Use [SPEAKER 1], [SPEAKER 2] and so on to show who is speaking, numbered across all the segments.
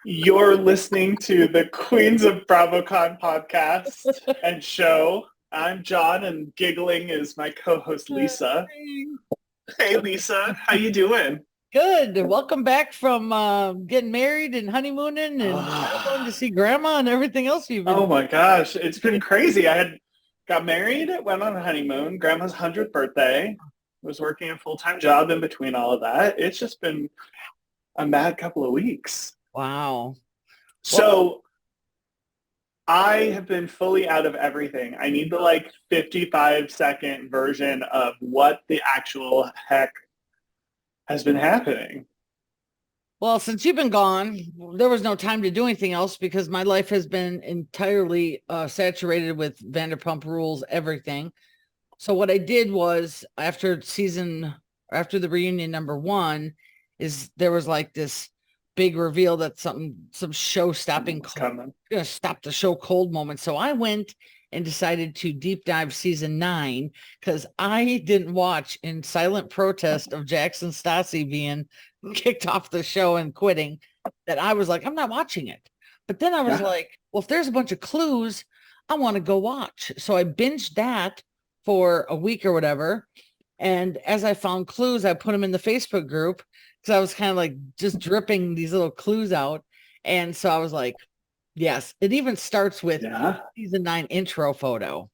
[SPEAKER 1] You're listening to the Queens of BravoCon podcast and show. I'm John, and giggling is my co-host Lisa. Hey, Lisa, how you doing?
[SPEAKER 2] Good. Welcome back from getting married and honeymooning and going to see grandma and everything else you've been
[SPEAKER 1] Oh
[SPEAKER 2] doing.
[SPEAKER 1] my gosh, it's been crazy. I had got married, went on a honeymoon, grandma's 100th birthday, was working a full-time job in between all of that. It's just been a mad couple of weeks.
[SPEAKER 2] Wow. Well,
[SPEAKER 1] So I have been fully out of everything. I need the 55-second version of what the actual heck has been happening.
[SPEAKER 2] well, since you've been gone, there was no time to do anything else because my life has been entirely saturated with Vanderpump Rules, everything. So what I did was after the reunion number one, is there was like this big reveal that some show stopping
[SPEAKER 1] It's coming.
[SPEAKER 2] gonna stop the show cold moment. So I went and decided to deep dive season 9 because I didn't watch in silent protest of Jackson Stassi being kicked off the show and quitting. That I was like, I'm not watching it. But then I was
[SPEAKER 1] Yeah.
[SPEAKER 2] like, well, if there's a bunch of clues, I want to go watch. So I binged that for a week or whatever. And as I found clues, I put them in the Facebook group because I was kind of like just dripping these little clues out. And so I was like, yes, it even starts with
[SPEAKER 1] Yeah.
[SPEAKER 2] season 9 intro photo.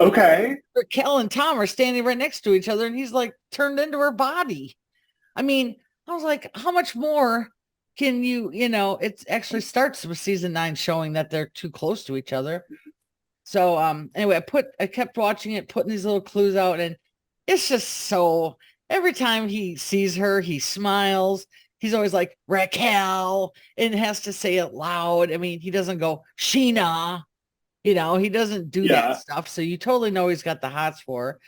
[SPEAKER 1] Okay.
[SPEAKER 2] Raquel and Tom are standing right next to each other, and he's like turned into her body. I mean, I was like, how much more can it actually starts with season 9 showing that they're too close to each other. So anyway, I kept watching it, putting these little clues out, and it's just so every time he sees her, he smiles. He's always like Raquel and has to say it loud. I mean, he doesn't go Sheena, he doesn't do that
[SPEAKER 1] Yeah.
[SPEAKER 2] stuff. So you totally know he's got the hots for her.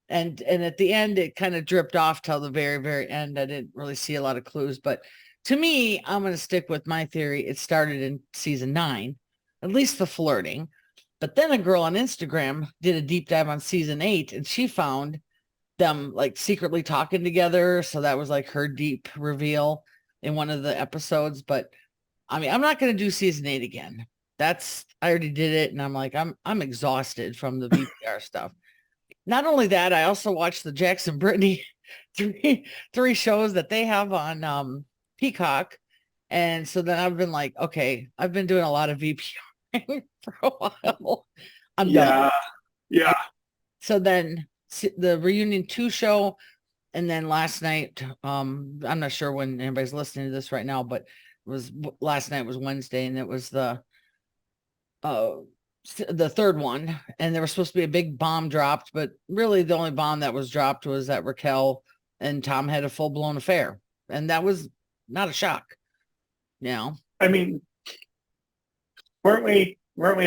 [SPEAKER 2] And at the end, it kind of dripped off till the very, very end. I didn't really see a lot of clues, but to me, I'm going to stick with my theory. It started in season 9, at least the flirting. But then a girl on Instagram did a deep dive on season 8, and she found them like secretly talking together. So that was like her deep reveal in one of the episodes. But I mean, I'm not going to do season 8 again. I already did it, and I'm like, I'm exhausted from the VPR stuff. Not only that, I also watched the Jackson Brittany three shows that they have on Peacock. And so then I've been like, okay, I've been doing a lot of VPR for a while. I'm done.
[SPEAKER 1] Yeah. Yeah.
[SPEAKER 2] So then the reunion 2 show, and then last night, I'm not sure when anybody's listening to this right now, but last night was Wednesday, and it was uh the third one, and there was supposed to be a big bomb dropped, but really the only bomb that was dropped was that Raquel and Tom had a full-blown affair, and that was not a shock.
[SPEAKER 1] I mean, weren't we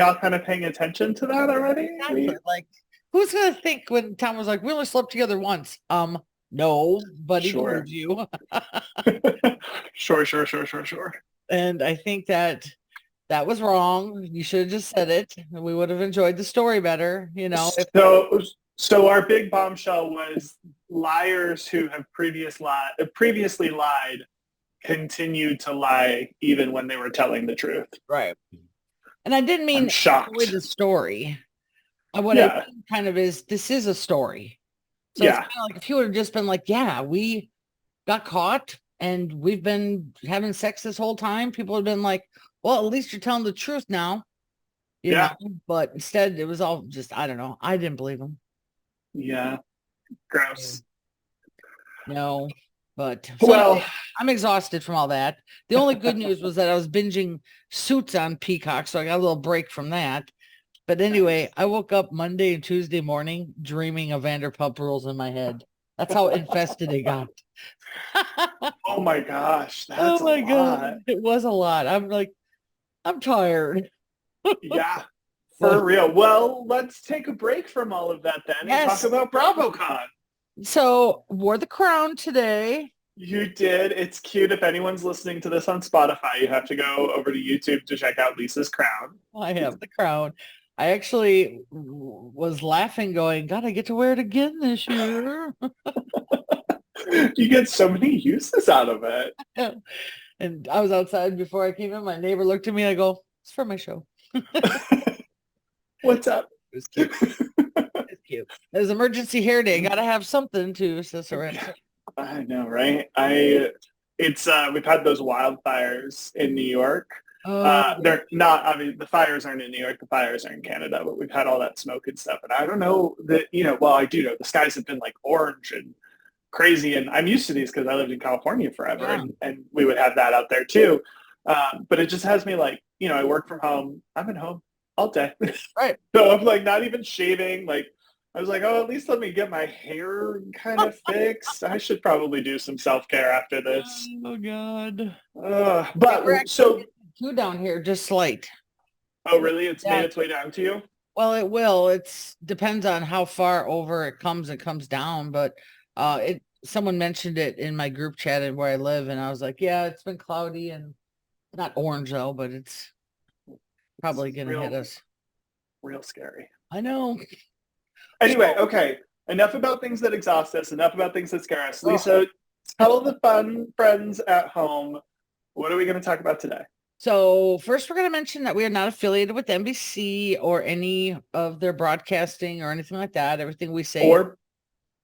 [SPEAKER 1] all kind of paying attention to that already?
[SPEAKER 2] Exactly. Like, who's gonna think when Tom was like, we only slept together once? No, but he
[SPEAKER 1] Sure.
[SPEAKER 2] told you.
[SPEAKER 1] Sure.
[SPEAKER 2] And I think that was wrong. You should have just said it, and we would have enjoyed the story better.
[SPEAKER 1] So our big bombshell was liars who have previously lied continued to lie even when they were telling the truth.
[SPEAKER 2] Right. And I didn't
[SPEAKER 1] I'm
[SPEAKER 2] mean
[SPEAKER 1] shocked.
[SPEAKER 2] the story. What I
[SPEAKER 1] Yeah.
[SPEAKER 2] mean kind of is this is a story. So it's
[SPEAKER 1] Yeah.
[SPEAKER 2] kind of like if you would have just been like, yeah, we got caught and we've been having sex this whole time, people have been like, well, at least you're telling the truth now, you
[SPEAKER 1] Yeah.
[SPEAKER 2] know. But instead, it was all just, I don't know. I didn't believe him.
[SPEAKER 1] Yeah. Gross.
[SPEAKER 2] No, but so
[SPEAKER 1] Well,
[SPEAKER 2] anyway, I'm exhausted from all that. The only good news was that I was binging Suits on Peacock, so I got a little break from that. But anyway, I woke up Monday and Tuesday morning dreaming of Vanderpump Rules in my head. That's how infested it got.
[SPEAKER 1] oh my gosh,
[SPEAKER 2] Oh
[SPEAKER 1] that's a
[SPEAKER 2] my God.
[SPEAKER 1] lot.
[SPEAKER 2] It was a lot. I'm like, I'm tired.
[SPEAKER 1] Yeah. For
[SPEAKER 2] But
[SPEAKER 1] real. Well, let's take a break from all of that then and talk
[SPEAKER 2] yes.
[SPEAKER 1] about BravoCon.
[SPEAKER 2] So wore the crown today.
[SPEAKER 1] You did. It's cute. If anyone's listening to this on Spotify, you have to go over to YouTube to check out Lisa's crown.
[SPEAKER 2] I have the crown. I actually was laughing, going, God, I get to wear it again this year.
[SPEAKER 1] You get so many uses out of it.
[SPEAKER 2] And I was outside before I came in. My neighbor looked at me. I go, it's for my show.
[SPEAKER 1] What's up?
[SPEAKER 2] It was cute. It's cute. There's emergency hair day. Got to have something to assess around.
[SPEAKER 1] I know, right? We've had those wildfires in New York. They're not, I mean, the fires aren't in New York, the fires are in Canada, but we've had all that smoke and stuff. And I don't know that, well, I do know the skies have been like orange and crazy. And I'm used to these because I lived in California forever, and we would have that out there too. But it just has me like, I work from home. I'm at home all day.
[SPEAKER 2] Right.
[SPEAKER 1] So I'm like not even shaving. Like I was like, oh, at least let me get my hair kind of fixed. I should probably do some self-care after this.
[SPEAKER 2] Oh God.
[SPEAKER 1] But so
[SPEAKER 2] two down here, just slight.
[SPEAKER 1] Oh, really? It's made its way down to you?
[SPEAKER 2] Well, it will. It depends on how far over it comes down. But someone mentioned it in my group chat and where I live, and I was like, yeah, it's been cloudy and not orange though, but it's probably gonna hit us.
[SPEAKER 1] Real scary.
[SPEAKER 2] I know.
[SPEAKER 1] Anyway, okay. Enough about things that exhaust us. Enough about things that scare us. Lisa, tell the fun friends at home, what are we going to talk about today?
[SPEAKER 2] So first, we're going to mention that we are not affiliated with NBC or any of their broadcasting or anything like that. Everything we say,
[SPEAKER 1] or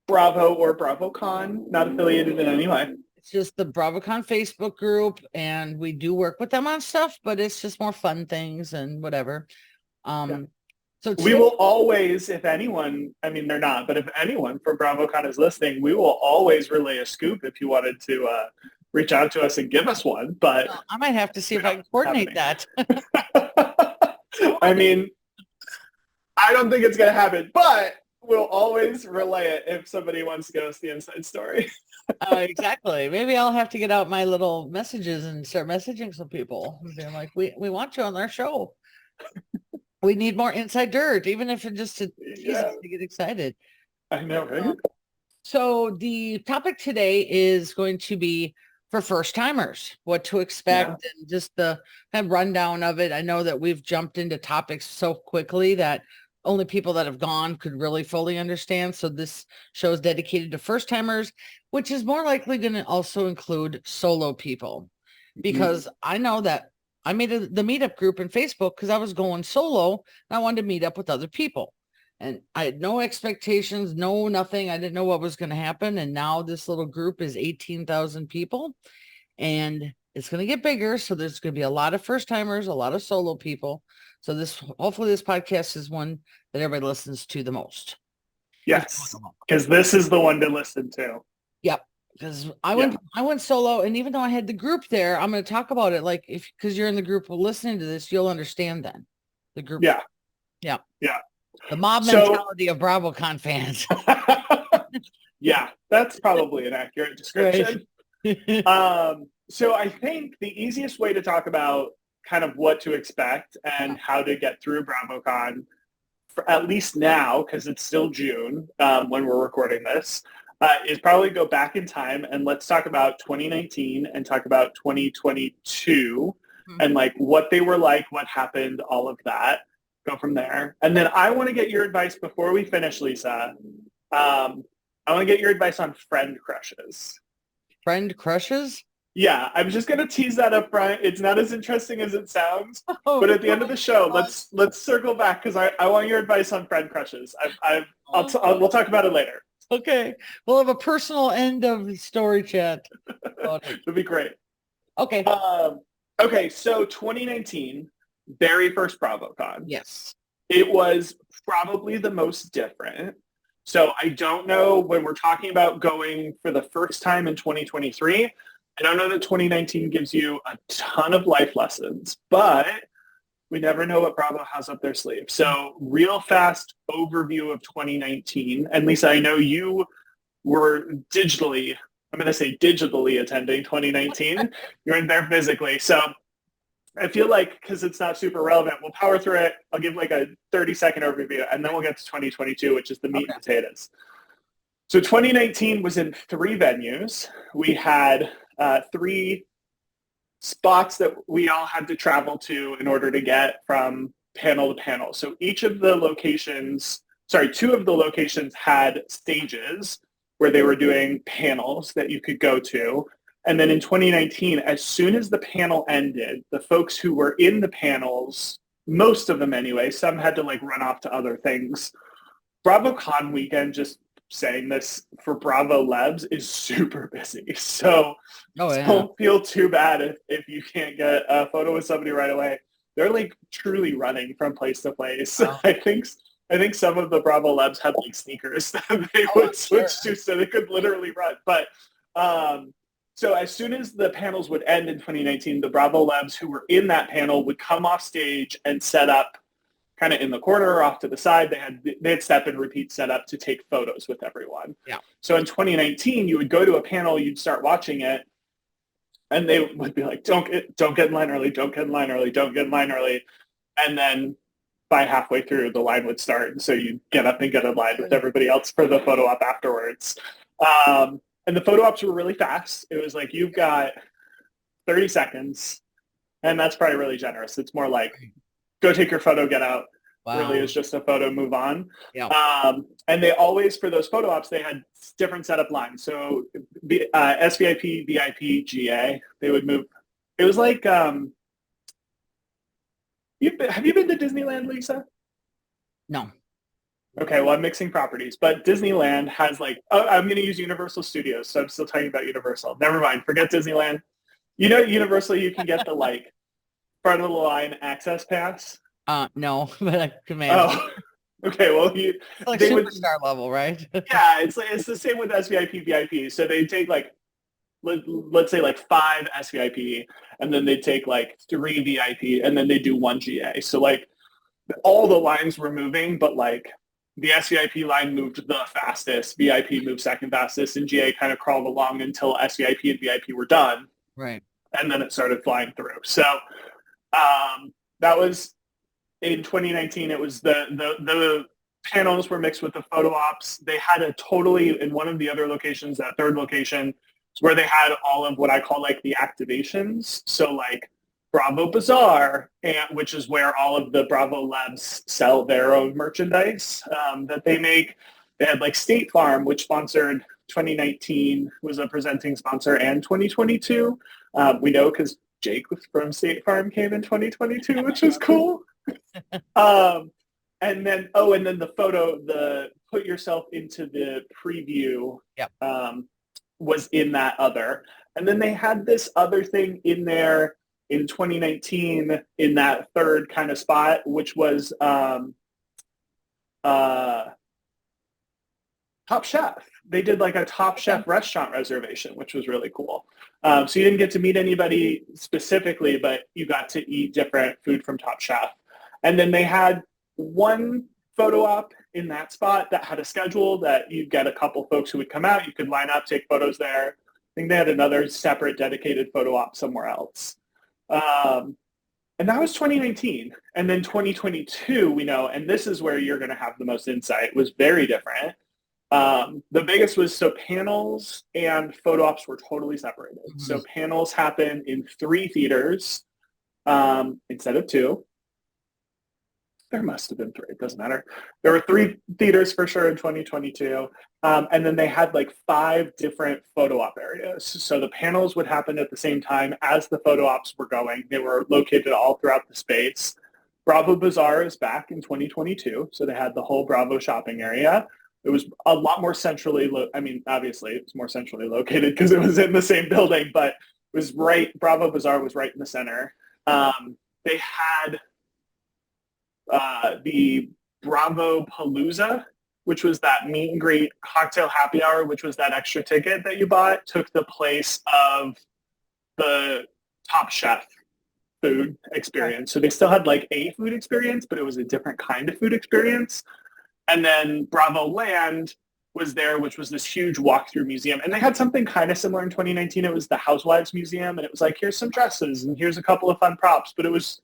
[SPEAKER 1] Bravo or BravoCon, not affiliated in any way.
[SPEAKER 2] It's just the BravoCon Facebook group, and we do work with them on stuff, but it's just more fun things and whatever. So today,
[SPEAKER 1] we will always, if anyone, I mean, they're not, but if anyone from BravoCon is listening, we will always relay a scoop if you wanted to reach out to us and give us one. But
[SPEAKER 2] I might have to see if I can coordinate that.
[SPEAKER 1] I mean, I don't think it's going to happen, but we'll always relay it if somebody wants to give us the inside story.
[SPEAKER 2] Exactly. Maybe I'll have to get out my little messages and start messaging some people. They're like, we want you on our show. We need more inside dirt, even if it's just to tease us to get excited.
[SPEAKER 1] I know, right?
[SPEAKER 2] So the topic today is going to be for first timers, what to expect and just the kind of rundown of it. I know that we've jumped into topics so quickly that only people that have gone could really fully understand. So this show is dedicated to first timers, which is more likely going to also include solo people, because I know that I made the meetup group in Facebook because I was going solo and I wanted to meet up with other people. And I had no expectations, no nothing. I didn't know what was going to happen. And now this little group is 18,000 people and it's going to get bigger. So there's going to be a lot of first timers, a lot of solo people. So hopefully this podcast is one that everybody listens to the most.
[SPEAKER 1] Yes, because this is the one to listen to.
[SPEAKER 2] Yep. Because I went solo, and even though I had the group there, I'm going to talk about it. Like because you're in the group listening to this, you'll understand then the group. Yeah. The mob mentality of BravoCon fans.
[SPEAKER 1] Yeah, that's probably an accurate description. Right. So I think the easiest way to talk about kind of what to expect and how to get through BravoCon, for at least now, because it's still June when we're recording this, is probably go back in time and let's talk about 2019 and talk about 2022 and like what they were like, what happened, all of that. Go from there. And then I want to get your advice before we finish, Lisa. I want to get your advice on friend crushes.
[SPEAKER 2] Friend crushes?
[SPEAKER 1] Yeah, I'm just going to tease that up front. It's not as interesting as it sounds. But at the end of the show, let's circle back because I want your advice on friend crushes. We'll talk about it later.
[SPEAKER 2] Okay. We'll have a personal end of story chat.
[SPEAKER 1] It'd be great.
[SPEAKER 2] Okay.
[SPEAKER 1] Okay, so 2019, very first BravoCon.
[SPEAKER 2] Yes.
[SPEAKER 1] It was probably the most different. So I don't know when we're talking about going for the first time in 2023. I don't know that 2019 gives you a ton of life lessons, but we never know what Bravo has up their sleeve. So real fast overview of 2019. And Lisa, I know you were digitally attending 2019. You weren't there physically. So I feel like because it's not super relevant, we'll power through it. I'll give like a 30-second overview, and then we'll get to 2022, which is the meat and potatoes. So 2019 was in 3 venues. We had 3 spots that we all had to travel to in order to get from panel to panel. So each of the locations, 2 of the locations had stages where they were doing panels that you could go to. And then in 2019, as soon as the panel ended, the folks who were in the panels, most of them anyway, some had to like run off to other things. BravoCon weekend, just saying this for Bravo Labs, is super busy. So don't feel too bad if you can't get a photo with somebody right away. They're like truly running from place to place. Wow. I think some of the Bravo Labs had like sneakers that they would switch to so they could literally run. But so as soon as the panels would end in 2019, the Bravo Labs who were in that panel would come off stage and set up kind of in the corner or off to the side. They'd step and repeat set up to take photos with everyone.
[SPEAKER 2] Yeah.
[SPEAKER 1] So in 2019, you would go to a panel, you'd start watching it, and they would be like, don't get in line early, don't get in line early, don't get in line early. And then by halfway through, the line would start. And so you'd get up and get in line with everybody else for the photo op afterwards. And the photo ops were really fast. It was like, you've got 30 seconds. And that's probably really generous. It's more like, go take your photo, get out. Wow. Really is just a photo, move on. Yeah. And they always, for those photo ops, they had different setup lines. So SVIP, VIP, GA, they would move. It was like, have you been to Disneyland, Lisa?
[SPEAKER 2] No.
[SPEAKER 1] Okay, well, I'm mixing properties, but Disneyland has like, I'm going to use Universal Studios, so I'm still talking about Universal. Never mind, forget Disneyland. You know, at Universal, you can get the like front of the line access pass.
[SPEAKER 2] No, but I command.
[SPEAKER 1] Oh, okay. Well,
[SPEAKER 2] it's like superstar level, right?
[SPEAKER 1] Yeah, it's the same with SVIP, VIP. So they take like, let's say like 5 SVIP, and then they take like 3 VIP, and then they do 1 GA. So like all the lines were moving, but like the SVIP line moved the fastest, VIP moved second fastest, and GA kind of crawled along until SVIP and VIP were done.
[SPEAKER 2] Right.
[SPEAKER 1] And then it started flying through. So that was in 2019. It was the panels were mixed with the photo ops. They had a totally, in one of the other locations, that third location, is where they had all of what I call like the activations. So like Bravo Bazaar, which is where all of the Bravo Labs sell their own merchandise that they make. They had like State Farm, which sponsored 2019, was a presenting sponsor, and 2022. We know because Jake from State Farm came in 2022, which is cool. And then the photo, the put yourself into the preview, was in that other. And then they had this other thing in there in 2019 in that third kind of spot, which was Top Chef. They did like a Top Chef restaurant reservation, which was really cool. So you didn't get to meet anybody specifically, but you got to eat different food from Top Chef. And then they had one photo op in that spot that had a schedule that you'd get a couple folks who would come out. You could line up, take photos there. I think they had another separate dedicated photo op somewhere else. And that was 2019. And then 2022, we know, and this is where you're going to have the most insight, was very different. The biggest was, so panels and photo ops were totally separated. Mm-hmm. So panels happen in 3 theaters instead of 2. There must have been 3. It doesn't matter. There were 3 theaters for sure in 2022. And then they had like 5 different photo op areas. So the panels would happen at the same time as the photo ops were going. They were located all throughout the space. Bravo Bazaar is back in 2022. So they had the whole Bravo shopping area. It was a lot more centrally, obviously it was more centrally located because it was in the same building, but it was right, Bravo Bazaar was right in the center. They had the Bravo Palooza, which was that meet and greet cocktail happy hour, which was that extra ticket that you bought, took the place of the Top Chef food experience. So they still had like a food experience, but it was a different kind of food experience. And then Bravo Land was there, which was this huge walkthrough museum. And they had something kind of similar in 2019. It was the Housewives Museum. And it was like, here's some dresses and here's a couple of fun props. But it was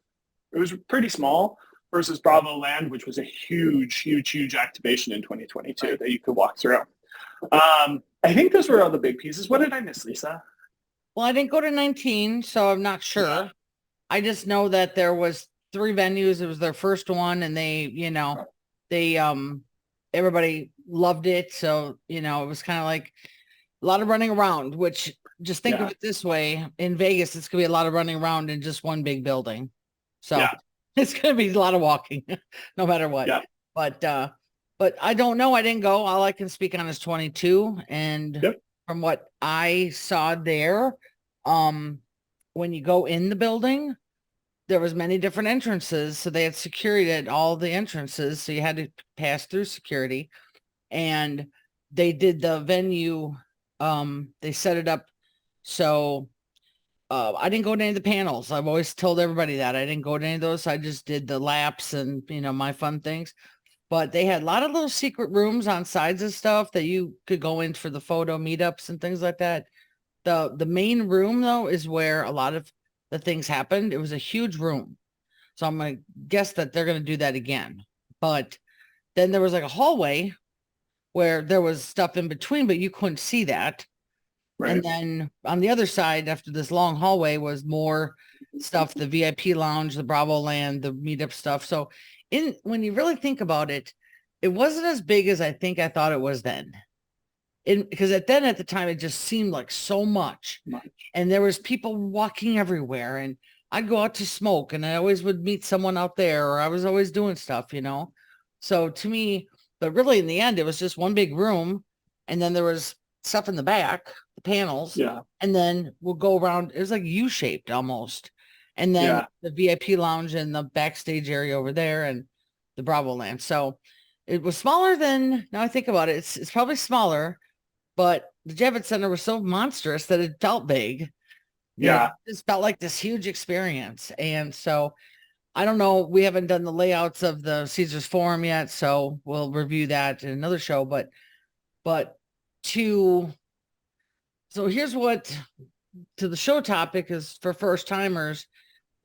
[SPEAKER 1] pretty small versus Bravo Land, which was a huge activation in 2022 that you could walk through. I think those were all the big pieces. What did I miss, Lisa?
[SPEAKER 2] Well, I didn't go to 19, so I'm not sure. Yeah. I just know that there was 3 venues. It was their first one, and everybody loved it. So, it was kind of like a lot of running around, which just think of it this way. In Vegas, it's going to be a lot of running around in just one big building. So it's going to be a lot of walking no matter what.
[SPEAKER 1] Yeah.
[SPEAKER 2] But I don't know. I didn't go. All I can speak on is 22. And from what I saw there, when you go in the building, there was many different entrances. So they had security at all the entrances. So you had to pass through security. And they did the venue. They set it up. So I didn't go to any of the panels. I've always told everybody that I didn't go to any of those. I just did the laps and, my fun things. But they had a lot of little secret rooms on sides of stuff that you could go in for the photo meetups and things like that. The main room, though, is where a lot of the things happened. It was a huge room. So I'm going to guess that they're going to do that again. But then there was like a hallway where there was stuff in between, but you couldn't see that. Right. And then on the other side, after this long hallway, was more stuff, the VIP lounge, the Bravo Land, the meetup stuff. So when you really think about it, it wasn't as big as I thought it was then. Because at the time, it just seemed like so much. And there was people walking everywhere. And I'd go out to smoke and I always would meet someone out there, or I was always doing stuff, So to me, but really in the end, it was just one big room. And then there was stuff in the back, the panels. Yeah. And then we'll go around. It was like U-shaped almost. And then the VIP lounge and the backstage area over there and the Bravo Land. So it was smaller than, now I think about it, it's probably smaller, but the Javits Center was so monstrous that it felt big. Yeah. It just felt like this huge experience. And so I don't know. We haven't done the layouts of the Caesars Forum yet, so we'll review that in another show. So here's what to the show topic is for first timers.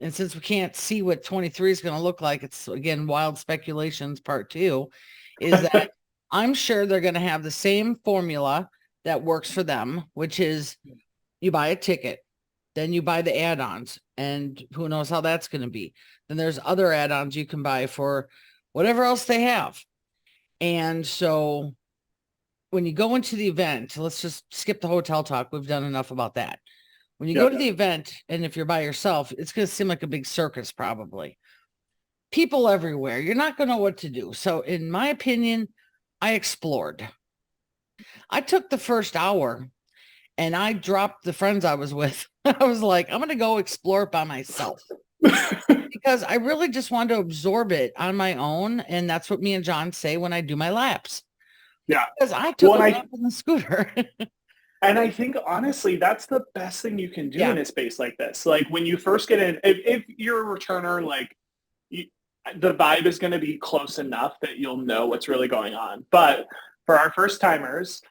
[SPEAKER 2] And since we can't see what 23 is going to look like, it's again, wild speculations part 2 is that I'm sure they're going to have the same formula that works for them, which is you buy a ticket, then you buy the add-ons, and who knows how that's going to be. Then there's other add-ons you can buy for whatever else they have. And so when you go into the event, let's just skip the hotel talk. We've done enough about that. When you go to the event, and if you're by yourself, it's going to seem like a big circus probably. People everywhere. You're not going to know what to do. So in my opinion, I explored. I took the first hour and I dropped the friends I was with. I was like, I'm going to go explore it by myself because I really just wanted to absorb it on my own. And that's what me and John say when I do my laps. Yeah. Because I took a lap on the scooter.
[SPEAKER 1] And I think, honestly, that's the best thing you can do in a space like this. Like, when you first get in, if you're a returner, the vibe is going to be close enough that you'll know what's really going on. But for our first timers,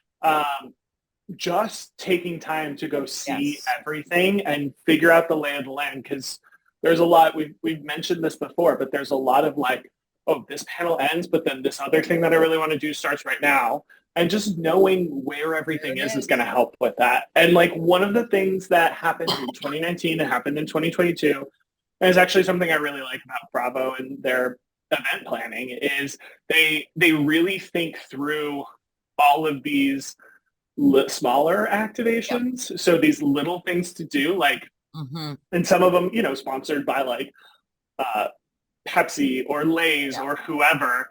[SPEAKER 1] just taking time to go see everything and figure out the lay of the land, because there's a lot, we've mentioned this before, but there's a lot of this panel ends, but then this other thing that I really want to do starts right now. And just knowing where everything is going to help with that. And one of the things that happened in 2019 and happened in 2022, and is actually something I really like about Bravo and their event planning, is they really think through all of these smaller activations. Yep. So these little things to do, and some of them, sponsored by Pepsi or Lay's or whoever.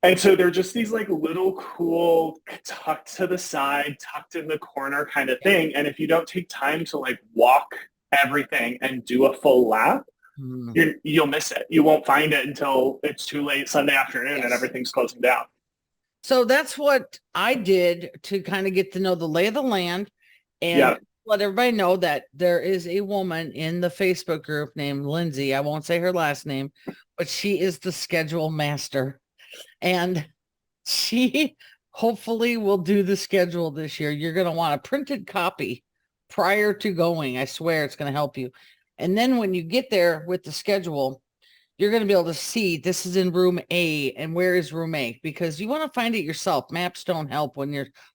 [SPEAKER 1] And so they're just these little cool tucked to the side, tucked in the corner kind of thing. And if you don't take time to walk everything and do a full lap, you'll miss it. You won't find it until it's too late Sunday afternoon and everything's closing down.
[SPEAKER 2] So that's what I did to kind of get to know the lay of the land and let everybody know that there is a woman in the Facebook group named Lindsay. I won't say her last name, but she is the schedule master. And she hopefully will do the schedule this year. You're going to want a printed copy prior to going. I swear it's going to help you. And then when you get there with the schedule, you're going to be able to see this is in room A and where is room A, because you want to find it yourself. Maps don't help when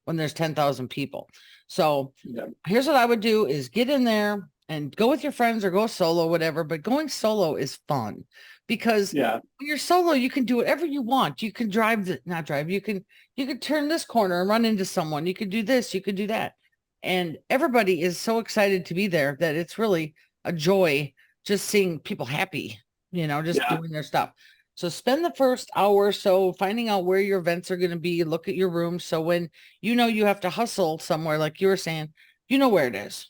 [SPEAKER 2] there's 10,000 people. So here's what I would do is get in there and go with your friends or go solo, whatever. But going solo is fun. Because when you're solo, you can do whatever you want. You can not drive. You can turn this corner and run into someone. You can do this. You can do that. And everybody is so excited to be there that it's really a joy just seeing people happy, just doing their stuff. So spend the first hour or so finding out where your events are going to be, look at your room. So when you have to hustle somewhere, like you were saying, you know where it is.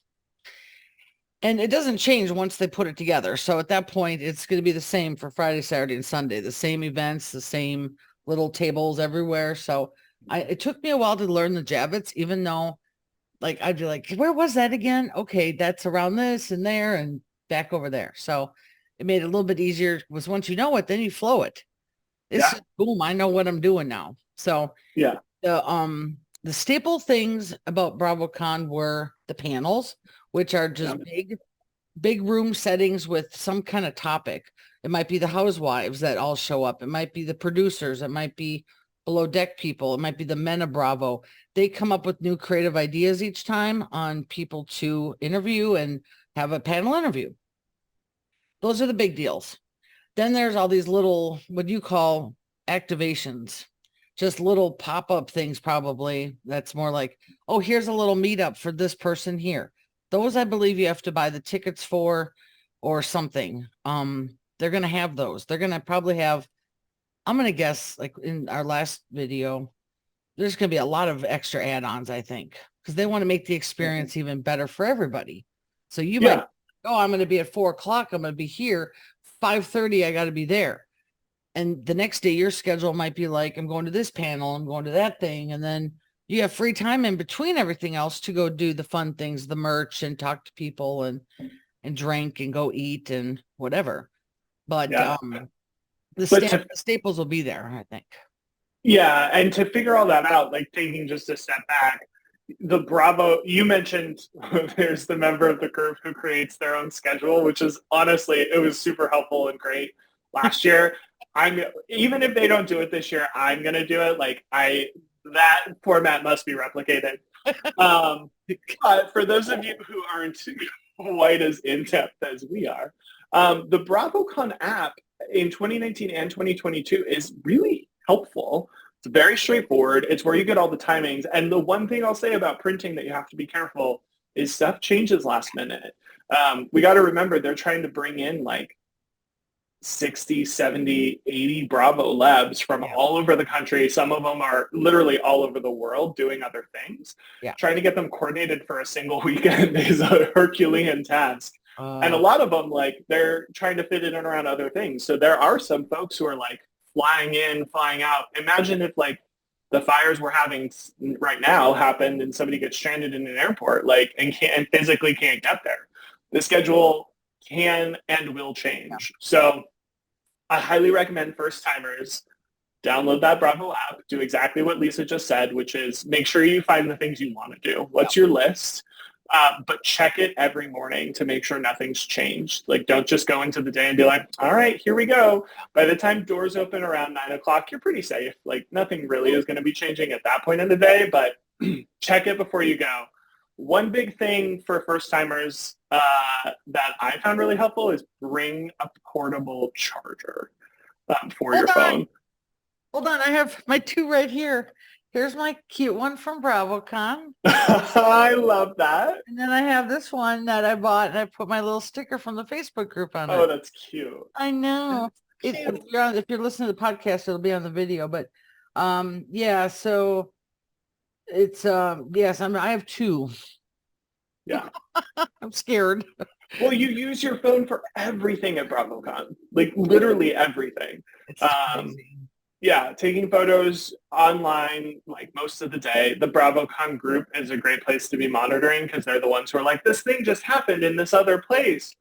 [SPEAKER 2] And it doesn't change once they put it together. So at that point, it's going to be the same for Friday, Saturday, and Sunday, the same events, the same little tables everywhere. So it took me a while to learn the Javits, even though like I'd be like, where was that again? Okay, that's around this and there and back over there. So it made it a little bit easier was once you know it, then you flow it. It's just boom, I know what I'm doing now. So the staple things about BravoCon were the panels, which are just big room settings with some kind of topic. It might be the housewives that all show up. It might be the producers. It might be below deck people. It might be the men of Bravo. They come up with new creative ideas each time on people to interview and have a panel interview. Those are the big deals. Then there's all these little, what you call activations, just little pop-up things probably. That's more like, oh, here's a little meetup for this person here. Those I believe you have to buy the tickets for or something. They're going to have those. They're going to probably have, I'm going to guess like in our last video, there's going to be a lot of extra add-ons, I think, because they want to make the experience even better for everybody. So you might, oh, I'm going to be at 4:00. I'm going to be here. 5:30, I got to be there. And the next day, your schedule might be like, I'm going to this panel, I'm going to that thing. And then you have free time in between everything else to go do the fun things, the merch and talk to people and drink and go eat and whatever. But the staples will be there, I think.
[SPEAKER 1] Yeah, and to figure all that out, like taking just a step back, the Bravo, you mentioned there's the member of the group who creates their own schedule, which is honestly, it was super helpful and great last year. Even if they don't do it this year, I'm going to do it. Like that format must be replicated. For those of you who aren't quite as in-depth as we are, the BravoCon app in 2019 and 2022 is really helpful. It's very straightforward. It's where you get all the timings. And the one thing I'll say about printing that you have to be careful is stuff changes last minute. We got to remember they're trying to bring in like 60, 70, 80 Bravo labs from all over the country. Some of them are literally all over the world doing other things. Trying to get them coordinated for a single weekend is a Herculean task. And a lot of them, like, they're trying to fit it in around other things. So there are some folks who are like flying in, flying out. Imagine if like the fires we're having right now happened and somebody gets stranded in an airport, like, and physically can't get there. The schedule can and will change. So I highly recommend first timers download that Bravo app, do exactly what Lisa just said, which is make sure you find the things you want to do. What's your list? But check it every morning to make sure nothing's changed. Like, don't just go into the day and be like, all right, here we go. By the time doors open around 9:00, you're pretty safe. Like, nothing really is going to be changing at that point in the day, but check it before you go. One big thing for first timers that I found really helpful is bring a portable charger for your phone.
[SPEAKER 2] Hold on, I have my two right here. Here's my cute one from BravoCon.
[SPEAKER 1] I love that.
[SPEAKER 2] And then I have this one that I bought and I put my little sticker from the Facebook group on it.
[SPEAKER 1] Oh, that's cute.
[SPEAKER 2] I know. If you're listening to the podcast, it'll be on the video. But so it's yes, I have two.
[SPEAKER 1] Yeah.
[SPEAKER 2] I'm scared.
[SPEAKER 1] Well, you use your phone for everything at BravoCon. Like literally everything.
[SPEAKER 2] It's crazy.
[SPEAKER 1] Yeah, taking photos online like most of the day. The BravoCon group is a great place to be monitoring because they're the ones who are like, this thing just happened in this other place.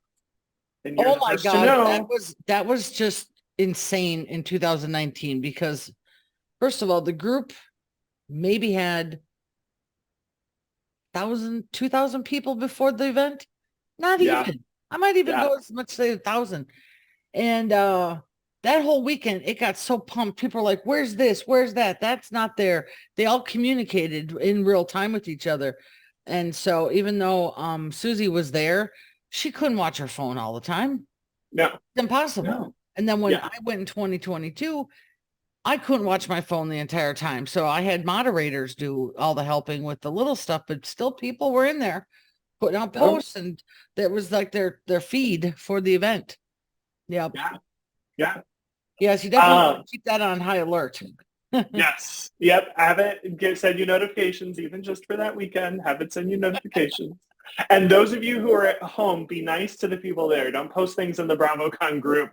[SPEAKER 1] And you're
[SPEAKER 2] oh my God, that was just insane in 2019 because first of all, the group maybe had 2,000 people before the event. Not even. I might even go as much as say 1,000. And that whole weekend, it got so pumped. People are like, where's this? Where's that? That's not there. They all communicated in real time with each other. And so even though Susie was there, she couldn't watch her phone all the time.
[SPEAKER 1] No.
[SPEAKER 2] It's impossible. No. And then when I went in 2022, I couldn't watch my phone the entire time. So I had moderators do all the helping with the little stuff, but still people were in there putting out
[SPEAKER 1] Oh,
[SPEAKER 2] posts, and that was like their feed for the event. Yep.
[SPEAKER 1] yeah, yeah.
[SPEAKER 2] Yes, you definitely want to keep that on high alert.
[SPEAKER 1] Yes. Yep. Have it send you notifications, even just for that weekend. Have it send you notifications. And those of you who are at home, be nice to the people there. Don't post things in the BravoCon group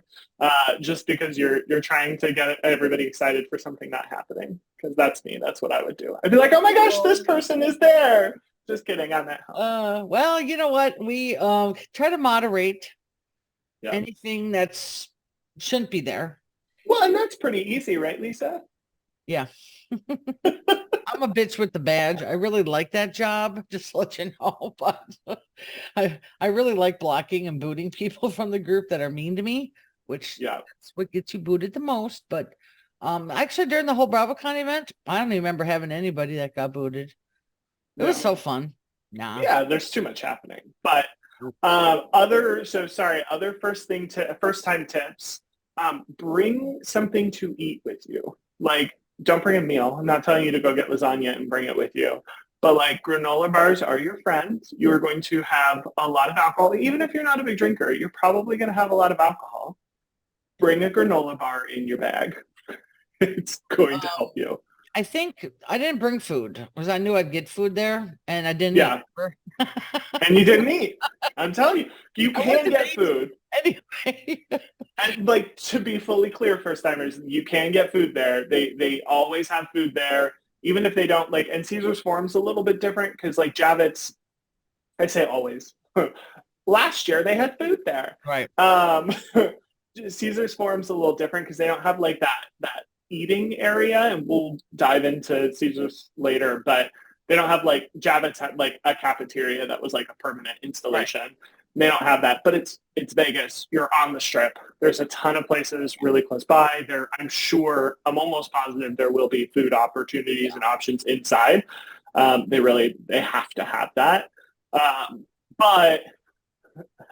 [SPEAKER 1] just because you're trying to get everybody excited for something not happening. Because that's me. That's what I would do. I'd be like, oh my gosh, this person is there. Just kidding. I'm at home.
[SPEAKER 2] Well, you know what? We try to moderate
[SPEAKER 1] Yeah.
[SPEAKER 2] anything that's shouldn't be there.
[SPEAKER 1] Well, and that's pretty easy, right, Lisa?
[SPEAKER 2] Yeah. I'm a bitch with the badge. I really like that job, just to let you know. But I really like blocking and booting people from the group that are mean to me, which that's what gets you booted the most. But actually during the whole BravoCon event, I don't even remember having anybody that got booted. It was so fun. Nah.
[SPEAKER 1] Yeah, there's too much happening. But other first time tips. Bring something to eat with you. Like, don't bring a meal. I'm not telling you to go get lasagna and bring it with you. But like, granola bars are your friends. You are going to have a lot of alcohol. Even if you're not a big drinker, you're probably going to have a lot of alcohol. Bring a granola bar in your bag. It's going to help you.
[SPEAKER 2] I think I didn't bring food because I knew I'd get food there, and I didn't eat.
[SPEAKER 1] And you didn't eat. I'm telling you, you can get food.
[SPEAKER 2] Anyway.
[SPEAKER 1] And like, to be fully clear, first timers, you can get food there. They always have food there, even if they don't like. And Caesar's Forum's a little bit different because like Javits, I say always. Last year they had food there.
[SPEAKER 2] Right.
[SPEAKER 1] Caesar's Forum's a little different because they don't have like that eating area, and we'll dive into Caesar's later, but they don't have like Javits had like a cafeteria that was like a permanent installation. Right. They don't have that, but it's Vegas. You're on the strip. There's a ton of places really close by. I'm almost positive there will be food opportunities and options inside. They have to have that. But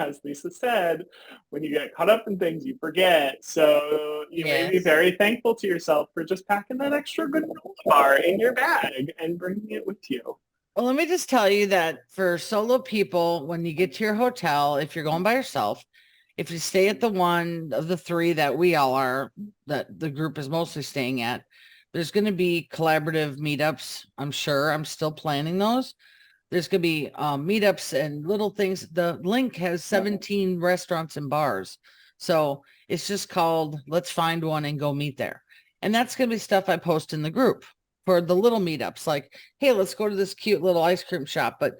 [SPEAKER 1] as Lisa said, when you get caught up in things, you forget. So you may be very thankful to yourself for just packing that extra granola bar in your bag and bringing it with you.
[SPEAKER 2] Well, let me just tell you that for solo people, when you get to your hotel, if you're going by yourself, if you stay at the one of the three that we all are, that the group is mostly staying at, there's going to be collaborative meetups. I'm sure. I'm still planning those. There's going to be meetups and little things. The link has 17 restaurants and bars. So it's just called Let's Find One and Go Meet There. And that's going to be stuff I post in the group for the little meetups. Like, hey, let's go to this cute little ice cream shop. But,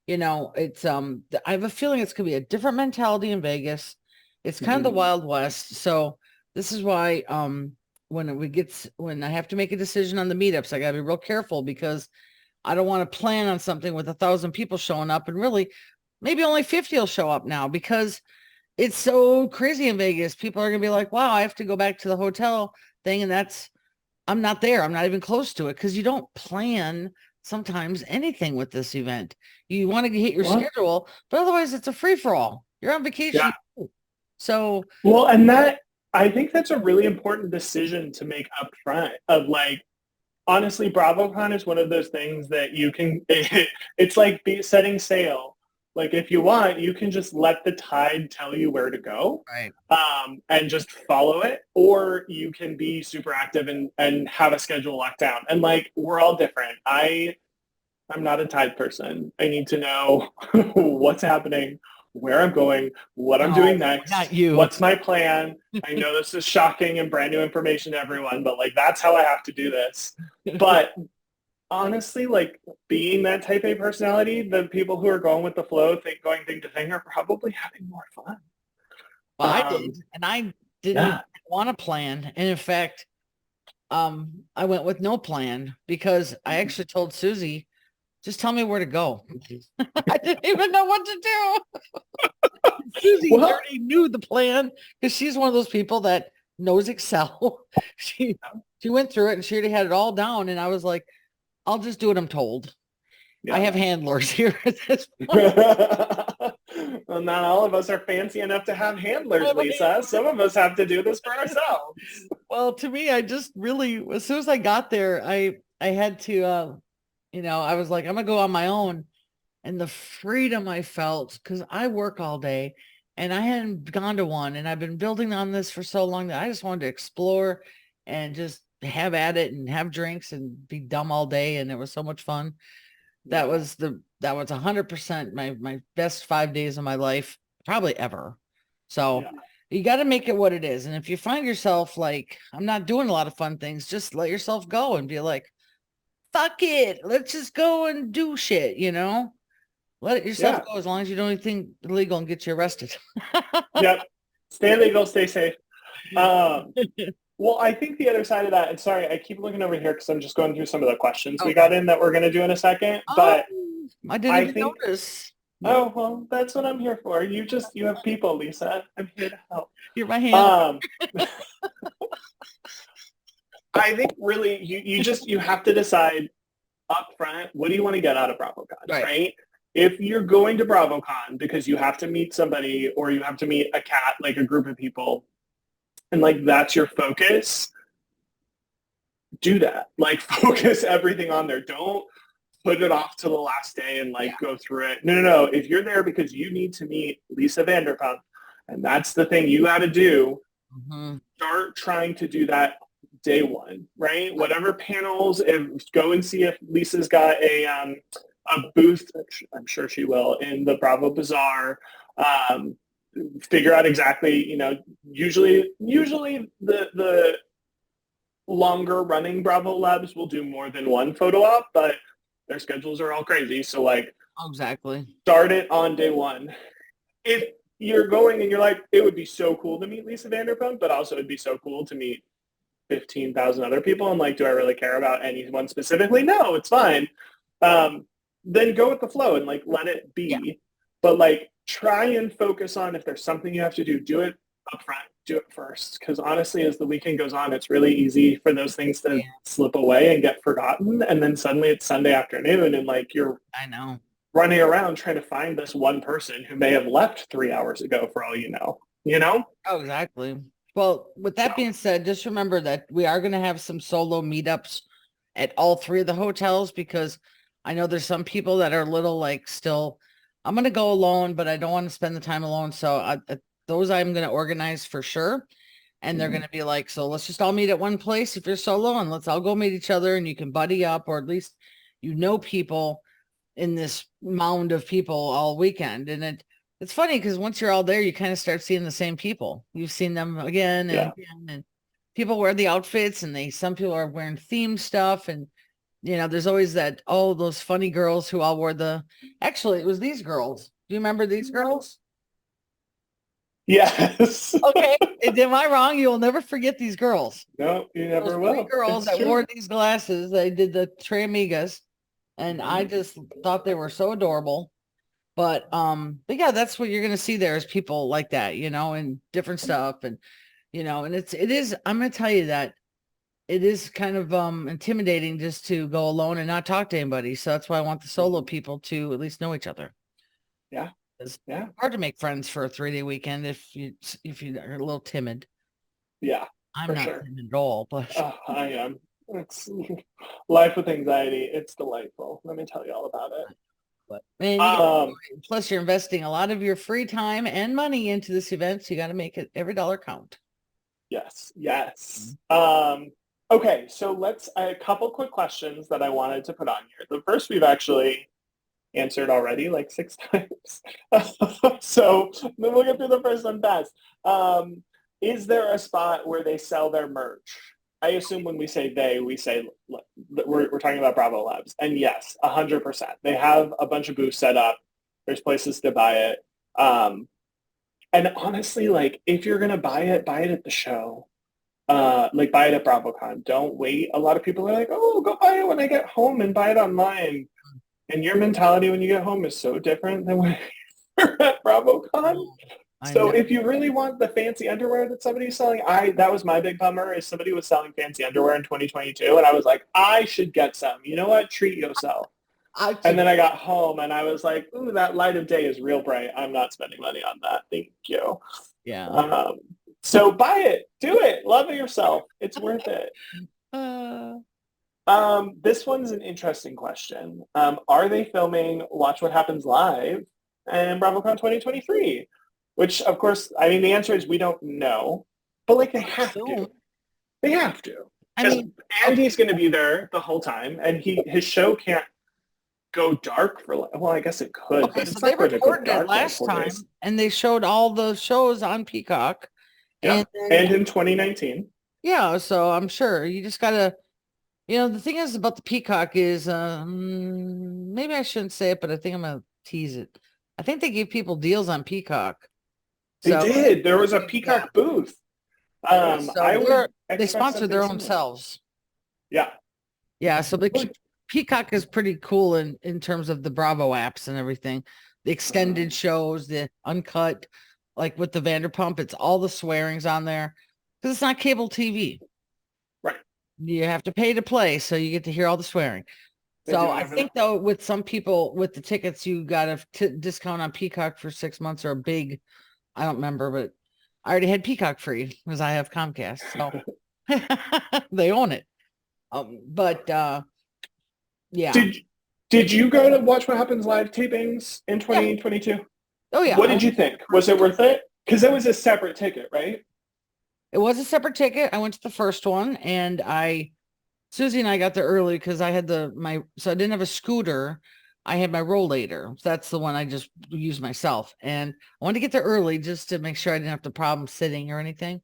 [SPEAKER 2] you know, it's I have a feeling it's going to be a different mentality in Vegas. It's kind of the Wild West. So this is why when I have to make a decision on the meetups, I got to be real careful because I don't want to plan on something with 1,000 people showing up, and really maybe only 50 will show up now because it's so crazy in Vegas. People are going to be like, wow, I have to go back to the hotel thing. And I'm not there. I'm not even close to it because you don't plan sometimes anything with this event. You want to hit your schedule, but otherwise it's a free for all. You're on vacation. Yeah. So,
[SPEAKER 1] well, and I think that's a really important decision to make up front of like, honestly, BravoCon is one of those things that you can, it's like setting sail. Like if you want, you can just let the tide tell you where to go,
[SPEAKER 2] right?
[SPEAKER 1] And just follow it. Or you can be super active and have a schedule locked down. And like, we're all different. I'm not a tide person. I need to know what's happening, where I'm going, what I'm doing next,
[SPEAKER 2] not you.
[SPEAKER 1] What's my plan. I know this is shocking and brand new information to everyone, but like, that's how I have to do this. But honestly, like being that type A personality, the people who are going with the flow, going thing to thing are probably having more fun.
[SPEAKER 2] Well, I did, and I didn't want to plan. And in fact, I went with no plan because I actually told Susie, just tell me where to go. I didn't even know what to do. Susie already knew the plan because she's one of those people that knows Excel. She went through it and she already had it all down. And I was like, I'll just do what I'm told. Yeah. I have handlers here at this point.
[SPEAKER 1] Well, not all of us are fancy enough to have handlers, Lisa. Some of us have to do this for ourselves.
[SPEAKER 2] Well, to me, I just really, as soon as I got there, I had to, I was like, I'm gonna go on my own, and the freedom I felt because I work all day, and I hadn't gone to one, and I've been building on this for so long that I just wanted to explore and just have at it and have drinks and be dumb all day, and it was so much fun. That was 100% my best 5 days of my life, probably ever. So
[SPEAKER 1] Yeah.
[SPEAKER 2] you got to make it what it is. And if you find yourself like, I'm not doing a lot of fun things, just let yourself go and be like, fuck it. Let's just go and do shit, Let it yourself
[SPEAKER 1] Yeah.
[SPEAKER 2] go as long as you don't do anything illegal and get you arrested.
[SPEAKER 1] Yep. Stay legal, stay safe. Um, well, I think the other side of that, and sorry, I keep looking over here because I'm just going through some of the questions we
[SPEAKER 2] Okay.
[SPEAKER 1] got in that we're going to do in a second.
[SPEAKER 2] Oh,
[SPEAKER 1] But
[SPEAKER 2] I didn't
[SPEAKER 1] I
[SPEAKER 2] even
[SPEAKER 1] think,
[SPEAKER 2] notice.
[SPEAKER 1] oh, well, that's what I'm here for. You have people, Lisa. I'm here to help.
[SPEAKER 2] You're my hand.
[SPEAKER 1] Um, I think really you have to decide up front, what do you want to get out of BravoCon, right? If you're going to BravoCon because you have to meet somebody or you have to meet a cat, like a group of people, and like that's your focus, do that. Like focus everything on there. Don't put it off to the last day and like go through it. No. If you're there because you need to meet Lisa Vanderpump and that's the thing you got to do, start trying to do that day one, right? Whatever panels, go and see if Lisa's got a booth. I'm sure she will in the Bravo Bazaar. Figure out exactly, usually the longer running Bravo Labs will do more than one photo op, but their schedules are all crazy. So like,
[SPEAKER 2] exactly.
[SPEAKER 1] Start it on day one. If you're going and you're like, it would be so cool to meet Lisa Vanderpump, but also it'd be so cool to meet 15,000 other people. I'm like, do I really care about anyone specifically? No, it's fine. Then go with the flow and like, let it be. Yeah. But like, try and focus on if there's something you have to do it up front. Do it first. Because honestly, as the weekend goes on, it's really easy for those things to slip away and get forgotten. And then suddenly it's Sunday afternoon and like
[SPEAKER 2] I know.
[SPEAKER 1] Running around trying to find this one person who may have left 3 hours ago for all you know?
[SPEAKER 2] Oh, exactly. Well, with that being said, just remember that we are going to have some solo meetups at all three of the hotels because I know there's some people that are a little like still, I'm going to go alone, but I don't want to spend the time alone. So those I'm going to organize for sure. And they're going to be like, so let's just all meet at one place if you're solo and let's all go meet each other and you can buddy up or at least people in this mound of people all weekend. And it's funny because once you're all there, you kind of start seeing the same people. You've seen them again and again, and people wear the outfits and some people are wearing theme stuff. And, there's always that, those funny girls who all wore actually, it was these girls. Do you remember these girls?
[SPEAKER 1] Yes.
[SPEAKER 2] Okay. Am I wrong? You'll never forget these girls.
[SPEAKER 1] No, you never will.
[SPEAKER 2] Three girls that wore these glasses. They did the Tres Amigas. And I just thought they were so adorable. But yeah, that's what you're gonna see there is people like that, and different stuff. And and it is, I'm gonna tell you that it is kind of intimidating just to go alone and not talk to anybody. So that's why I want the solo people to at least know each other.
[SPEAKER 1] Yeah.
[SPEAKER 2] It's hard to make friends for a 3-day weekend if you are a little timid.
[SPEAKER 1] Yeah.
[SPEAKER 2] I'm not timid at all, but
[SPEAKER 1] I am. It's life with anxiety. It's delightful. Let me tell you all about it.
[SPEAKER 2] But plus you're investing a lot of your free time and money into this event, so you got to make it every dollar count.
[SPEAKER 1] Yes. Okay, so a couple quick questions that I wanted to put on here. The first we've actually answered already like 6 times. So we'll get through the first one fast. Is there a spot where they sell their merch? I assume when we say they, we say we're talking about Bravo Labs. And yes, 100%. They have a bunch of booths set up. There's places to buy it. And honestly, like if you're going to buy it at the show. Like buy it at BravoCon. Don't wait. A lot of people are like, oh, go buy it when I get home and buy it online. And your mentality when you get home is so different than when you're at BravoCon. So if you really want the fancy underwear that somebody's selling, that was my big bummer is somebody was selling fancy underwear in 2022. And I was like, I should get some. You know what? Treat yourself. And then I got home and I was like, ooh, that light of day is real bright. I'm not spending money on that. Thank you.
[SPEAKER 2] Yeah.
[SPEAKER 1] So buy it, do it, love it yourself. It's worth it.
[SPEAKER 2] Uh,
[SPEAKER 1] This one's an interesting question. Are they filming Watch What Happens Live and BravoCon 2023? Which, of course, I mean, the answer is we don't know, but like they have to.
[SPEAKER 2] soon.
[SPEAKER 1] They have to.
[SPEAKER 2] I
[SPEAKER 1] Because
[SPEAKER 2] mean,
[SPEAKER 1] Andy's going to be there the whole time, and his show can't go dark for, well, I guess it could,
[SPEAKER 2] okay,
[SPEAKER 1] but
[SPEAKER 2] so
[SPEAKER 1] it's
[SPEAKER 2] they
[SPEAKER 1] not going to go
[SPEAKER 2] recorded it
[SPEAKER 1] dark like
[SPEAKER 2] last
[SPEAKER 1] 4
[SPEAKER 2] time,
[SPEAKER 1] days.
[SPEAKER 2] and they showed all the shows on Peacock, and
[SPEAKER 1] Yep.
[SPEAKER 2] then
[SPEAKER 1] And in 2019.
[SPEAKER 2] yeah, so I'm sure you just gotta. The thing is about the Peacock is, maybe I shouldn't say it, but I think I'm gonna tease it. I think they gave people deals on Peacock.
[SPEAKER 1] They
[SPEAKER 2] So
[SPEAKER 1] did. There was a
[SPEAKER 2] yeah,
[SPEAKER 1] Peacock booth.
[SPEAKER 2] so
[SPEAKER 1] I would
[SPEAKER 2] they
[SPEAKER 1] expect
[SPEAKER 2] sponsor
[SPEAKER 1] something
[SPEAKER 2] their own
[SPEAKER 1] similar.
[SPEAKER 2] selves.
[SPEAKER 1] Yeah.
[SPEAKER 2] Yeah, so
[SPEAKER 1] Well,
[SPEAKER 2] Peacock is pretty cool in terms of the Bravo apps and everything. The extended shows, the uncut, like with the Vanderpump, it's all the swearings on there because it's not cable TV.
[SPEAKER 1] right.
[SPEAKER 2] You have to pay to play, so you get to hear all the swearing.
[SPEAKER 1] They do
[SPEAKER 2] So
[SPEAKER 1] it
[SPEAKER 2] I
[SPEAKER 1] over there.
[SPEAKER 2] think though, with some people with the tickets, you got a discount on Peacock for 6 months or a big, I don't remember, but I already had Peacock free because I have Comcast, so they own it. But yeah.
[SPEAKER 1] Did you go to Watch What Happens Live tapings in
[SPEAKER 2] Yeah.
[SPEAKER 1] 2022?
[SPEAKER 2] Oh yeah.
[SPEAKER 1] What did you think? Was it worth it? Because it was a separate ticket, right?
[SPEAKER 2] It was a separate ticket. I went to the first one, and Susie and I got there early because I had so I didn't have a scooter. I had my rollator. That's the one I just used myself. And I wanted to get there early just to make sure I didn't have the problem sitting or anything.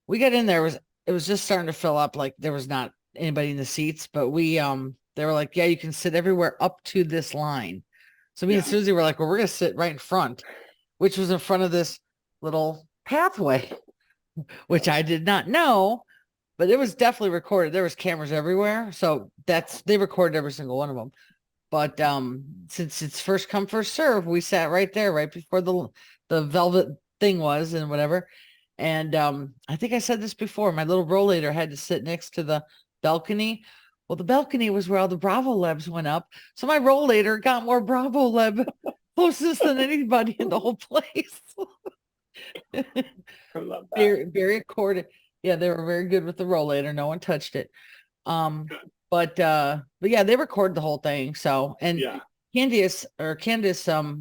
[SPEAKER 2] We got in there, it was just starting to fill up, like there was not anybody in the seats, but they were like, yeah, you can sit everywhere up to this line. So me and Susie were like, well, we're gonna sit right in front, which was in front of this little pathway, which I did not know, but it was definitely recorded. There was cameras everywhere. So they recorded every single one of them. But since it's first come, first serve, we sat right there, right before the velvet thing was and whatever. And I think I said this before, my little rollator had to sit next to the balcony. Well, the balcony was where all the Bravo Lebs went up. So my rollator got more Bravo Leb closest than anybody in the whole place.
[SPEAKER 1] I love that.
[SPEAKER 2] Very accorded. Yeah, they were very good with the rollator. No one touched it. But yeah, they recorded the whole thing. So, and
[SPEAKER 1] Yeah.
[SPEAKER 2] Candice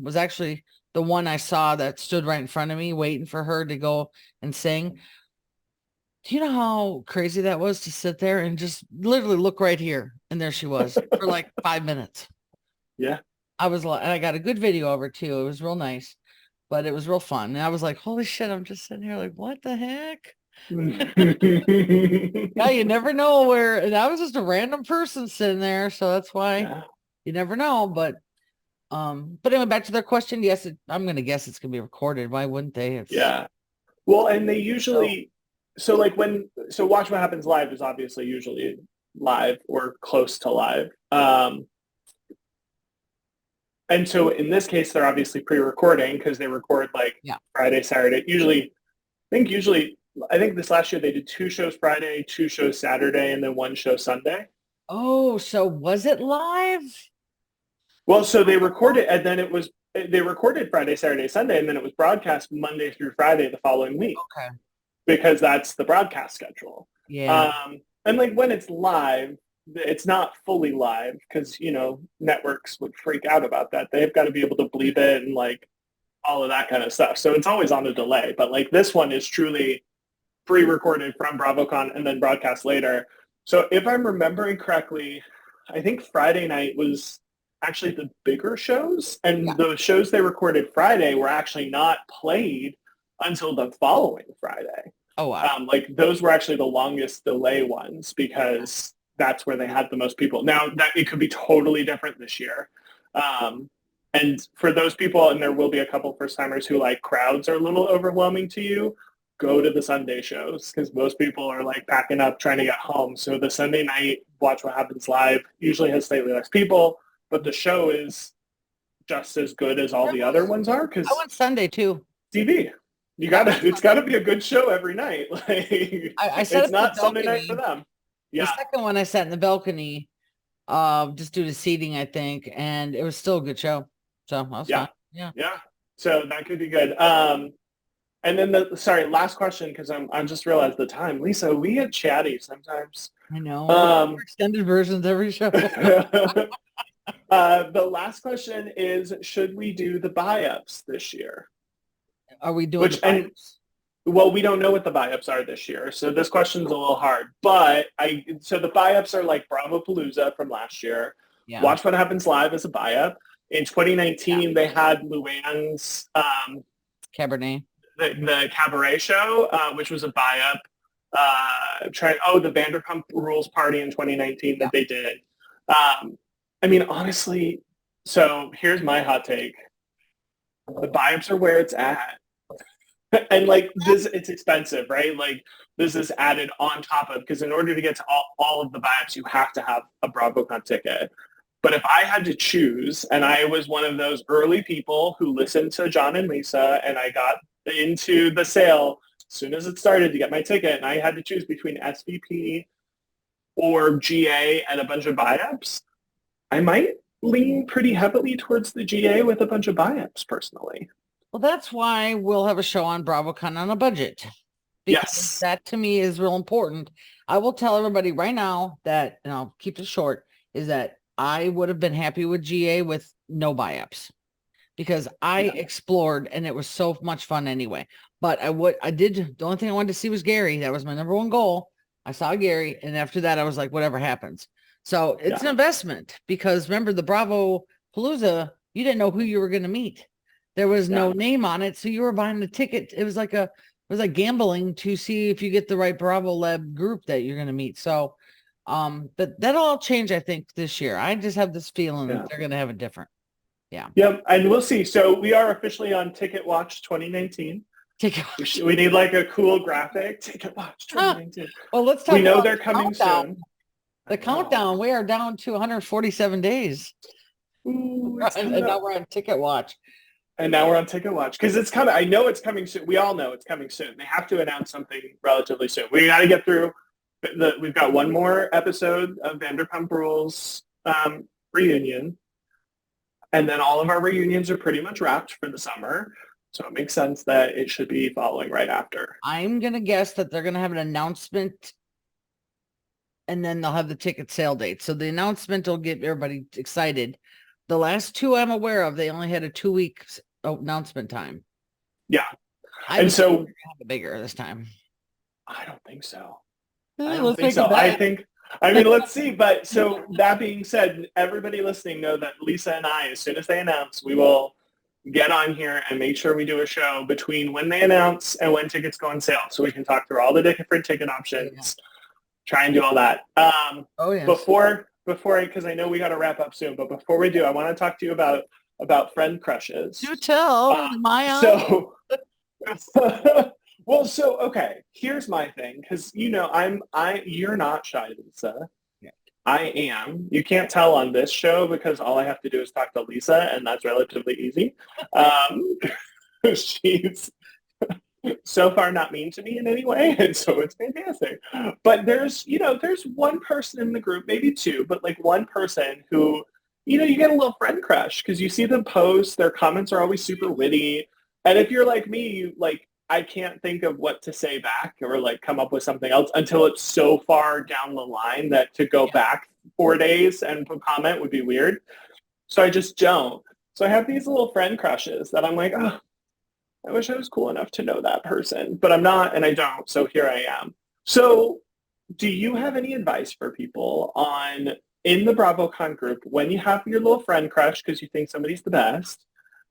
[SPEAKER 2] was actually the one I saw that stood right in front of me waiting for her to go and sing. Do you know how crazy that was to sit there and just literally look right here? And there she was for like 5 minutes.
[SPEAKER 1] Yeah.
[SPEAKER 2] I was like, and I got a good video of her too. It was real nice, but it was real fun. And I was like, holy shit, I'm just sitting here like, what the heck? Yeah, you never know where, and I was just a random person sitting there, so that's why you never know. But anyway, back to their question. Yes, I'm gonna guess it's gonna be recorded. Why wouldn't they?
[SPEAKER 1] Yeah. Well, and they usually Watch What Happens Live is obviously usually live or close to live. And so in this case, they're obviously pre-recording because they record like Friday, Saturday. I think this last year they did 2 shows Friday, 2 shows Saturday, and then 1 show Sunday.
[SPEAKER 2] Oh, so was it live?
[SPEAKER 1] Well, so they recorded, and then they recorded Friday, Saturday, Sunday, and then it was broadcast Monday through Friday the following week.
[SPEAKER 2] Okay.
[SPEAKER 1] Because that's the broadcast schedule.
[SPEAKER 2] Yeah.
[SPEAKER 1] And like when it's live, it's not fully live because, networks would freak out about that. They've got to be able to bleep it and like all of that kind of stuff. So it's always on a delay. But like this one is truly pre-recorded from BravoCon and then broadcast later. So if I'm remembering correctly, I think Friday night was actually the bigger shows. And the shows they recorded Friday were actually not played until the following Friday.
[SPEAKER 2] Oh, wow.
[SPEAKER 1] Like those were actually the longest delay ones because that's where they had the most people. Now that it could be totally different this year. And for those people, and there will be a couple first timers who like crowds are a little overwhelming to you, go to the Sunday shows because most people are like packing up trying to get home. So the Sunday night Watch What Happens Live usually has slightly less people, but the show is just as good as all the other ones are. Because
[SPEAKER 2] I went Sunday too.
[SPEAKER 1] TV. It's gotta be a good show every night. Like
[SPEAKER 2] I set
[SPEAKER 1] it's not Sunday night for them. Yeah.
[SPEAKER 2] The second one I sat in the balcony, just due to seating, I think, and it was still a good show. So I was fine. Yeah.
[SPEAKER 1] Yeah. So that could be good. And then last question, because I'm just realized the time. Lisa, we get chatty sometimes.
[SPEAKER 2] I know. Extended versions every show.
[SPEAKER 1] The last question is, should we do the buy-ups this year?
[SPEAKER 2] Are we doing the buy-ups?
[SPEAKER 1] Well, we don't know what the buy-ups are this year, so this question's a little hard. But so the buy-ups are like Bravopalooza from last year.
[SPEAKER 2] Yeah.
[SPEAKER 1] Watch What Happens Live as a buy-up. In 2019, they had Luann's
[SPEAKER 2] Cabernet.
[SPEAKER 1] The cabaret show, which was a buy-up. The Vanderpump Rules party in 2019 that they did. I mean, honestly, so here's my hot take. The buy-ups are where it's at. And like this, it's expensive, right? Like this is added on top of, because in order to get to all of the buy-ups, you have to have a BravoCon ticket. But if I had to choose, and I was one of those early people who listened to John and Lisa, and I got into the sale as soon as it started to get my ticket, and I had to choose between SVP or GA and a bunch of buy-ups, I might lean pretty heavily towards the GA with a bunch of buy-ups personally.
[SPEAKER 2] Well, that's why we'll have a show on BravoCon on a budget. Because that to me is real important. I will tell everybody right now that, and I'll keep it short, is that I would have been happy with GA with no buy-ups because I explored and it was so much fun anyway. But the only thing I wanted to see was Gary. That was my number one goal. I saw Gary. And after that, I was like, whatever happens. So it's an investment because remember the Bravo Palooza, you didn't know who you were going to meet. There was no name on it. So you were buying the ticket. It was like gambling to see if you get the right Bravo Lab group that you're going to meet. So, but that'll all change, I think, this year. I just have this feeling that they're going to have it different. Yeah.
[SPEAKER 1] Yep. And we'll see. So we are officially on Ticket Watch 2019. We need like a cool graphic. Ticket Watch 2019.
[SPEAKER 2] Well, let's talk.
[SPEAKER 1] We know they're coming soon.
[SPEAKER 2] The countdown. We are down to 147 days.
[SPEAKER 1] Ooh,
[SPEAKER 2] and now we're on Ticket Watch.
[SPEAKER 1] And now we're on Ticket Watch because it's coming. I know it's coming soon. We all know it's coming soon. They have to announce something relatively soon. We got to get through. We've got one more episode of Vanderpump Rules reunion. And then all of our reunions are pretty much wrapped for the summer. So it makes sense that it should be following right after.
[SPEAKER 2] I'm going to guess that they're going to have an announcement and then they'll have the ticket sale date. So the announcement will get everybody excited. The last two I'm aware of, they only had a 2-week announcement time.
[SPEAKER 1] Yeah.
[SPEAKER 2] And so bigger this time.
[SPEAKER 1] I don't think so.
[SPEAKER 2] Let's
[SPEAKER 1] see. But so that being said, everybody listening know that Lisa and I, as soon as they announce, we will get on here and make sure we do a show between when they announce and when tickets go on sale. So we can talk through all the different ticket options, try and do all that. Before, because I know we got to wrap up soon, but before we do, I want to talk to you about friend crushes.
[SPEAKER 2] Do tell, Maya.
[SPEAKER 1] So, okay, here's my thing, because you're not shy, Lisa. Yeah. I am. You can't tell on this show because all I have to do is talk to Lisa, and that's relatively easy. She's so far not mean to me in any way, and so it's fantastic. But there's one person in the group, maybe two, but like one person who, you get a little friend crush because you see them post, their comments are always super witty. And if you're like me, I can't think of what to say back or come up with something else until it's so far down the line that to go back 4 days and comment would be weird. So I just don't. So I have these little friend crushes that I'm like, oh, I wish I was cool enough to know that person, but I'm not and I don't. So here I am. So do you have any advice for people in the BravoCon group when you have your little friend crush because you think somebody's the best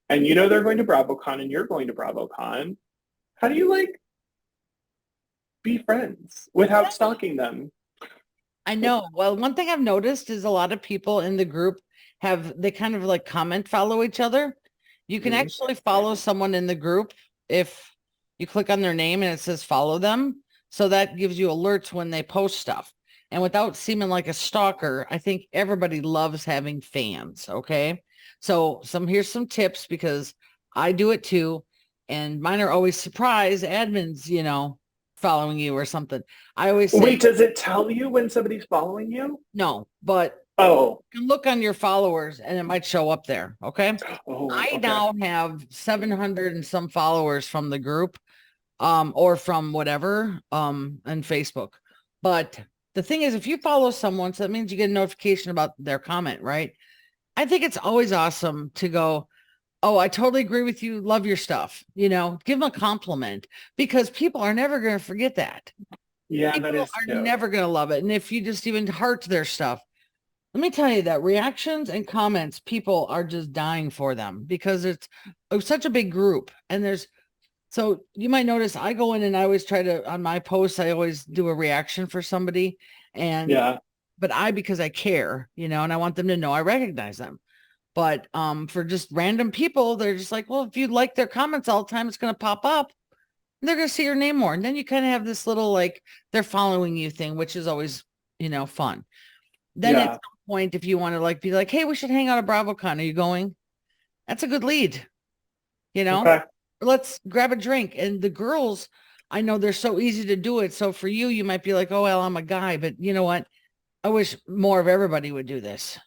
[SPEAKER 1] and they're going to BravoCon and you're going to BravoCon? How do you be friends without stalking them?
[SPEAKER 2] I know. Well, one thing I've noticed is a lot of people in the group they kind of comment follow each other. You can actually follow someone in the group if you click on their name and it says follow them. So that gives you alerts when they post stuff. And without seeming like a stalker, I think everybody loves having fans. Okay. So here's some tips because I do it too. And mine are always surprise admins, following you or something. I always say,
[SPEAKER 1] wait, does it tell you when somebody's following you?
[SPEAKER 2] No, but
[SPEAKER 1] you
[SPEAKER 2] can look on your followers and it might show up there. Okay. I now have 700 and some followers from the group. or from whatever, and Facebook. But the thing is, if you follow someone, so that means you get a notification about their comment, right? I think it's always awesome to go, oh, I totally agree with you. Love your stuff. Give them a compliment, because people are never going to forget that.
[SPEAKER 1] Yeah, that
[SPEAKER 2] People
[SPEAKER 1] is
[SPEAKER 2] are
[SPEAKER 1] cute.
[SPEAKER 2] never going to love it. And if you just even heart their stuff, let me tell you that reactions and comments, people are just dying for them, because it's such a big group. And so you might notice I go in and I always try to, on my posts, I always do a reaction for somebody.
[SPEAKER 1] Yeah.
[SPEAKER 2] But because I care, and I want them to know I recognize them. But for just random people, they're just like, well, if you like their comments all the time, it's going to pop up. They're going to see your name more. And then you kind of have this little, like, they're following you thing, which is always, fun. Then at some point, if you want to be like, hey, we should hang out at BravoCon. Are you going? That's a good lead.
[SPEAKER 1] Okay.
[SPEAKER 2] Let's grab a drink. And the girls, I know they're so easy to do it. So for you, you might be like, oh, well, I'm a guy. But you know what? I wish more of everybody would do this,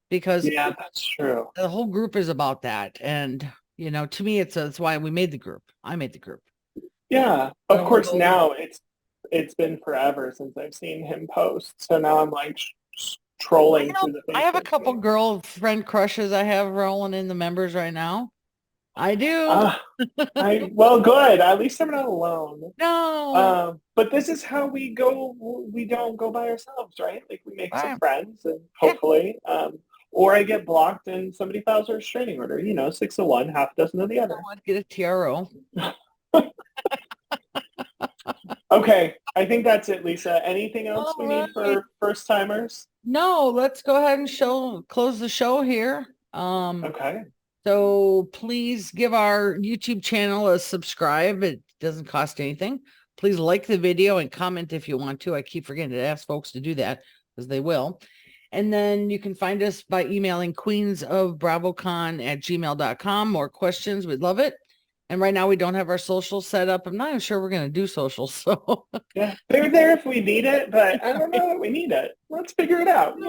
[SPEAKER 2] because
[SPEAKER 1] that's true.
[SPEAKER 2] the whole group is about that. And, to me, it's why we made the group. I made the group.
[SPEAKER 1] Yeah. Of course, now it's been forever since I've seen him post. So now I'm like trolling through the Facebook.
[SPEAKER 2] I have a couple girlfriend crushes I have rolling in the members right now. I do.
[SPEAKER 1] Well, good. At least I'm not alone.
[SPEAKER 2] No.
[SPEAKER 1] But this is how we go. We don't go by ourselves, right? Like, we make some
[SPEAKER 2] Right.
[SPEAKER 1] friends, and hopefully, or I get blocked and somebody files a restraining order. 6 of one, half a dozen of the other.
[SPEAKER 2] I want to get a TRO.
[SPEAKER 1] Okay, I think that's it, Lisa. Anything else we need for first timers?
[SPEAKER 2] No, let's go ahead and close the show here.
[SPEAKER 1] Okay.
[SPEAKER 2] So please give our YouTube channel a subscribe. It doesn't cost anything. Please like the video and comment if you want to. I keep forgetting to ask folks to do that, because they will. And then you can find us by emailing queensofbravocon@gmail.com. More questions. We'd love it. And right now we don't have our socials set up. I'm not even sure we're going to do socials. So
[SPEAKER 1] yeah, they're there if we need it, but I don't know that we need it. Let's figure it out.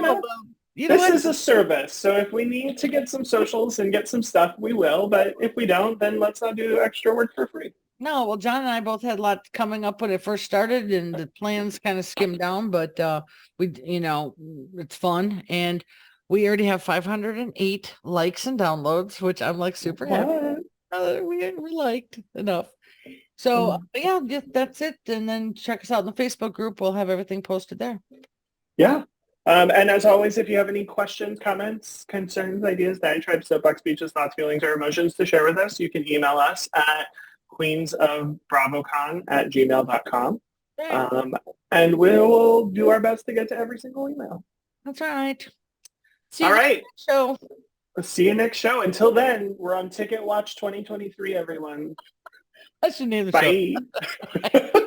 [SPEAKER 1] This is a service. So if we need to get some socials and get some stuff, we will. But if we don't, then let's not do extra work for free.
[SPEAKER 2] No, well, John and I both had a lot coming up when it first started, and the plans kind of skimmed down, but it's fun. And we already have 508 likes and downloads, which I'm like super happy. We're liked enough. So yeah, that's it. And then check us out in the Facebook group. We'll have everything posted there.
[SPEAKER 1] Yeah. And as always, if you have any questions, comments, concerns, ideas, diatribes, soapbox speeches, thoughts, feelings, or emotions to share with us, you can email us at queensofbravocon@gmail.com. And we'll do our best to get to every single email.
[SPEAKER 2] That's right.
[SPEAKER 1] All right.
[SPEAKER 2] Show.
[SPEAKER 1] See you next show. Until then, we're on Ticket Watch 2023, everyone.
[SPEAKER 2] That's the name of the show.
[SPEAKER 1] Bye.